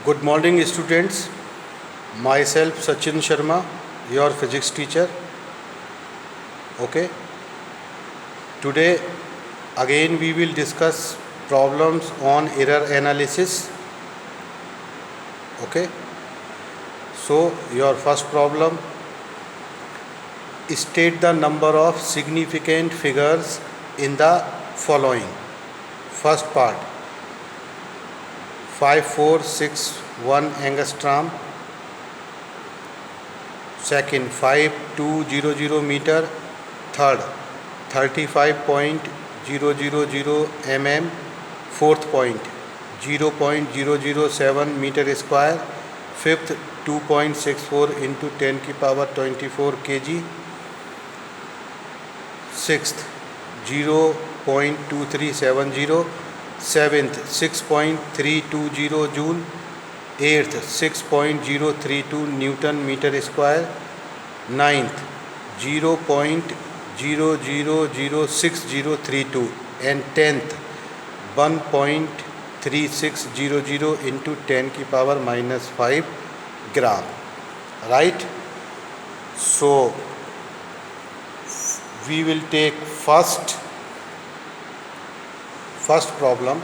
Good morning, students. Myself Sachin Sharma, your physics teacher. Okay. Today again we will discuss problems on error analysis. Okay. So your first problem, state the number of significant figures in the following. First part, 5461 angstrom. Second, 5200 meter. Third, 35.000 mm. Fourth point, 0.007 meter square. Fifth, 2.64 into 10 की power 24 kg. Sixth, 0.2370. Seventh, 6.320 joule. Eighth, 6.032 Newton meter square. Ninth, 0.006032. And tenth, 1.3600 into 10 की power minus 5 gram. Right? So we will take first problem.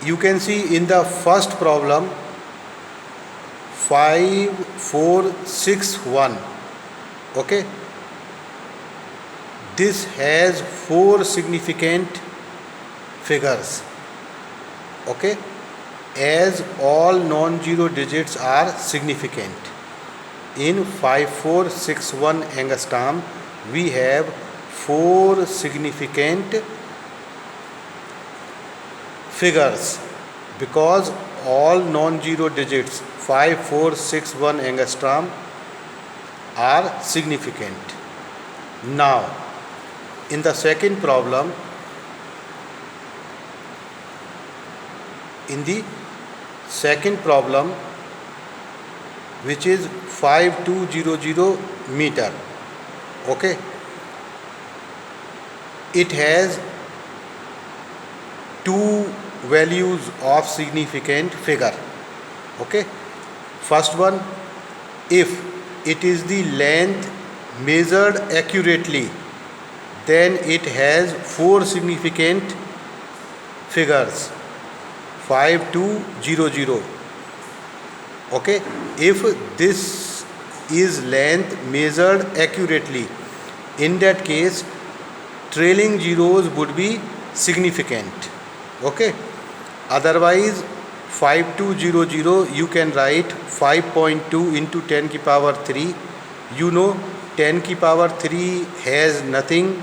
You can see in the first problem 5461. Okay, this has 4 significant figures. Okay, as all non-zero digits are significant. In 5461 angstrom we have 4 significant figures because all non-zero digits 5461 angstrom are significant. Now in the second problem, which is 5200 meter, okay, it has 2 values of significant figure. Okay, first one, if it is the length measured accurately, then it has 4 significant figures 5200. Okay, if this is length measured accurately, in that case trailing zeros would be significant. Okay, otherwise 5200 you can write 5.2 into 10 की power 3. You know 10 की power 3 has nothing.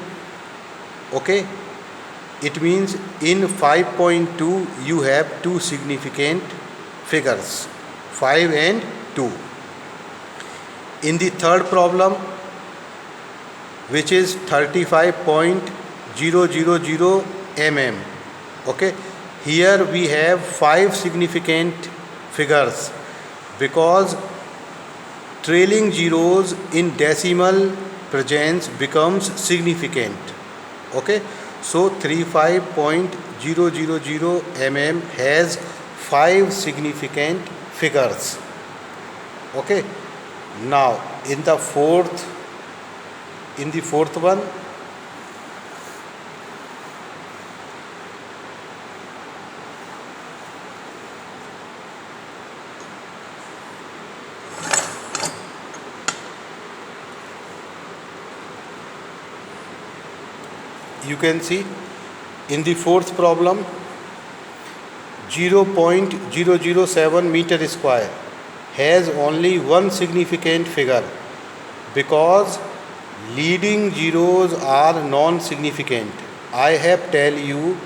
Okay, it means in 5.2 you have 2 significant figures, 5 and 2. In the third problem, which is 35.000 mm, okay, here we have 5 significant figures because trailing zeros in decimal presence becomes significant. Okay, so 35.000 mm has 5 significant figures. Okay, now in the fourth one, you can see in the fourth problem 0.007 meter square has only 1 significant figure because leading zeros are non-significant. I have tell you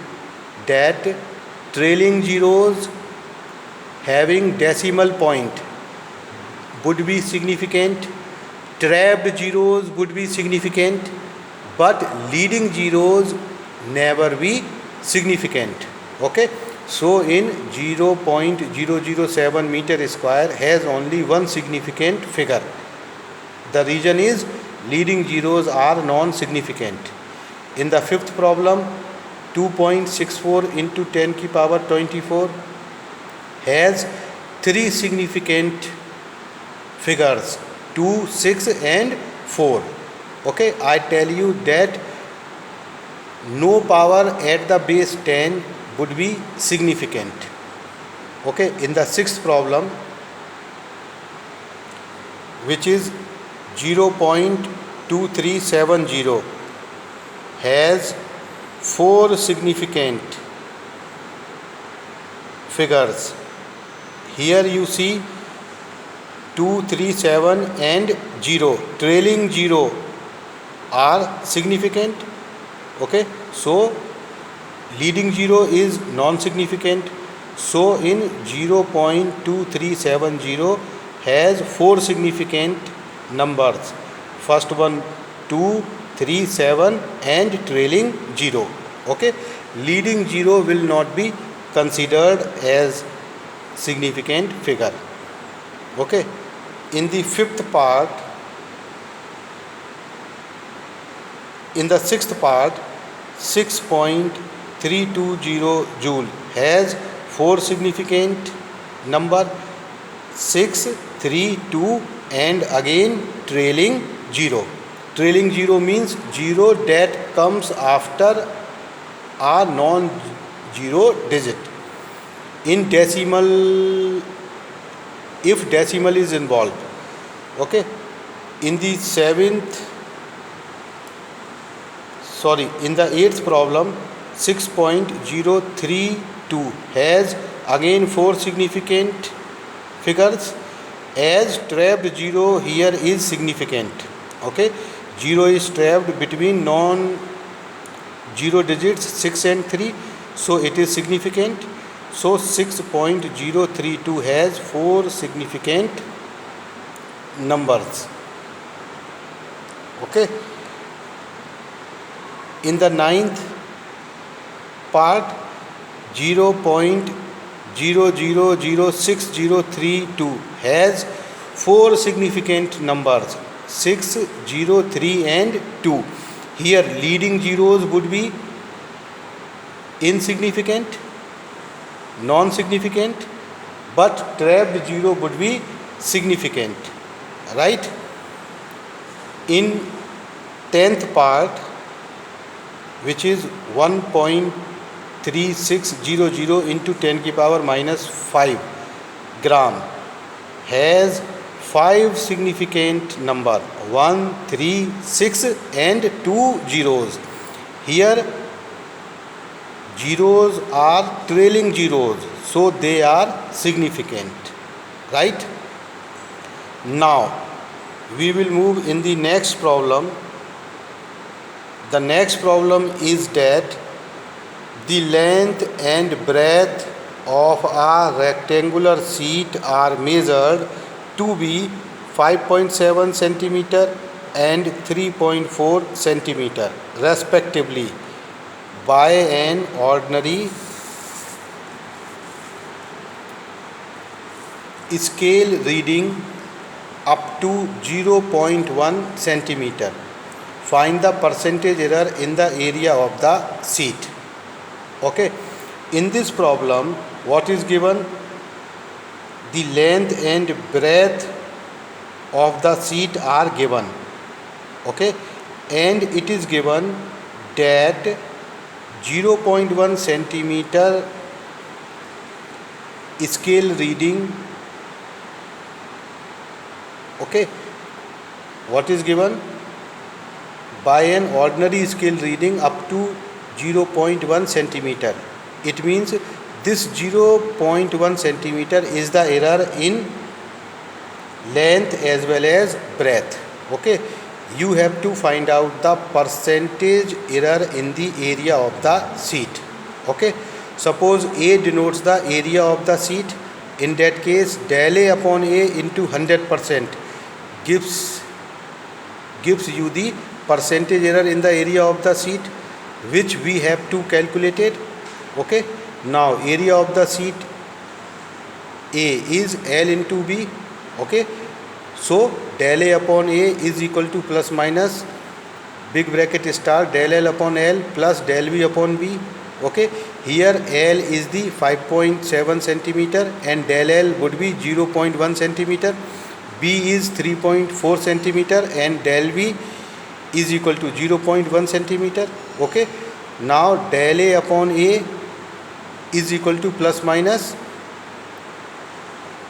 that trailing zeros having decimal point would be significant, trapped zeros would be significant, but leading zeros never be significant. Okay, so in 0.007 meter square has only 1 significant figure. The reason is leading zeros are non-significant. In the fifth problem, 2.64 into 10 की power 24, has three significant figures, 2, 6 and 4. Okay, I tell you that no power at the base 10 would be significant. Okay, in the sixth problem, which is 0.2370, has four significant figures. Here you see 2, 3, 7 and 0. Trailing 0 are significant. Okay, so leading 0 is non-significant. So in 0.2370 has four significant numbers. First one 2, 3, 7 and trailing 0. Okay, leading 0 will not be considered as significant figure. Okay, in the fifth part, in the sixth part, 6.320 joule has four significant number, 6, 3, 2 and again trailing 0. Trailing 0 means 0 that comes after a non-zero digit. In decimal, if decimal is involved. Okay, in the eighth problem, 6.032 has again four significant figures, as trapped 0 here is significant. Okay, 0 is trapped between non-zero digits 6 and 3, so it is significant. So 6.032 has four significant numbers. Okay, in the ninth part, 0.000632 has four significant numbers, 6, 0, 3 and 2. Here leading zeros would be insignificant, non-significant, but trapped 0 would be significant, right? In 10th part, which is 1.3600 into 10 की power minus 5 gram, has five significant number, 1, 3, 6 and 2 zeros. Here zeros are trailing zeros, so they are significant, right? Now we will move in the next problem. The next problem is that the length and breadth of a rectangular sheet are measured to be 5.7 centimeter and 3.4 centimeter respectively by an ordinary scale reading up to 0.1 centimeter. Find the percentage error in the area of the sheet. Okay, in this problem, what is given? The length and breadth of the sheet are given. Okay, and it is given that 0.1 centimeter scale reading. Okay, what is given? By an ordinary scale reading up to 0.1 centimeter. It means this 0.1 centimeter is the error in length as well as breadth. Okay, you have to find out the percentage error in the area of the sheet. Okay, suppose A denotes the area of the sheet. In that case, del A upon A into 100% gives you the percentage error in the area of the sheet, which we have to calculate it. Okay, now area of the sheet A is L into B. Okay, so del A upon A is equal to plus minus big bracket star del L upon L plus del B upon B. Okay, here L is the 5.7 centimeter and del L would be 0.1 centimeter. B is 3.4 centimeter and del V is equal to 0.1 centimeter. Okay, now del A upon A is equal to plus minus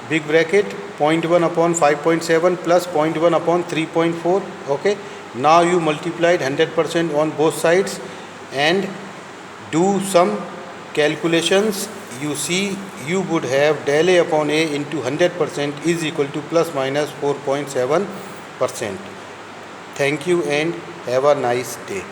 big bracket 0.1 upon 5.7 plus 0.1 upon 3.4. okay, now you multiplied 100% on both sides and do some calculations. You see you would have del A upon A into 100% is equal to plus minus 4.7%. Thank you and have a nice day.